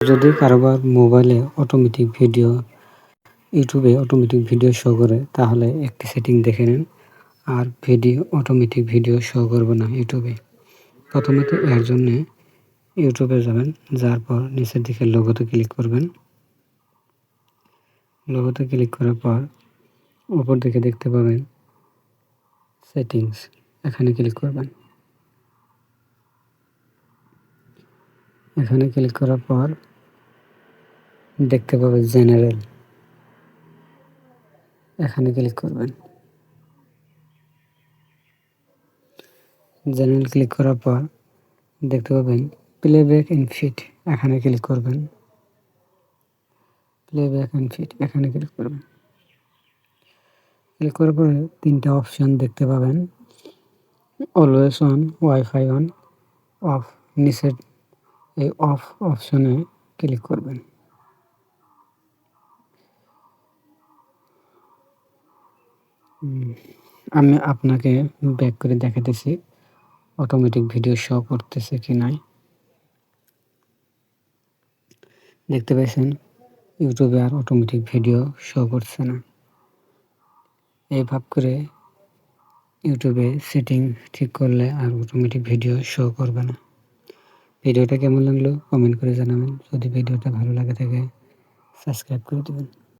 যদি কারোবার মোবাইলে ইউটিউবে অটোমেটিক ভিডিও শো করে, তাহলে একটি সেটিং দেখে নিন। আর অটোমেটিক ভিডিও শো করবে না ইউটিউবে। প্রথমত এর জন্য ইউটিউবে যাবেন, যার পর নিচের দিকে লোগোতে ক্লিক করবেন। লোগোতে ক্লিক করার পর উপর দিকে দেখতে পাবেন সেটিংস, এখানে ক্লিক করবেন। এখানে ক্লিক করার পর দেখতে পাবেন জেনারেল, এখানে ক্লিক করবেন। জেনারেল ক্লিক করার পর দেখতে পাবেন প্লেব্যাক ইন ফিট, এখানে ক্লিক করবেন। প্লেব্যাক ইন ফিট, এখানে ক্লিক করবেন। ক্লিক করার পরে তিনটা অপশন দেখতে পাবেন, always on, wifi on, of. নিচের এই অফ অপশনে ক্লিক করবেন। আমি আপনাকে ব্যাক করে দেখাতেছি অটোমেটিক ভিডিও শো করতেছে কি নাই। দেখতে পাচ্ছেন ইউটিউবে আর অটোমেটিক ভিডিও শো করছে না। এইভাবে করে ইউটিউবে সেটিং ঠিক করলে আর অটোমেটিক ভিডিও শো করবে না। ভিডিওটা কেমন লাগলো কমেন্ট করে জানাবেন। যদি ভিডিওটা ভালো লাগে থাকে সাবস্ক্রাইব করে দেবেন।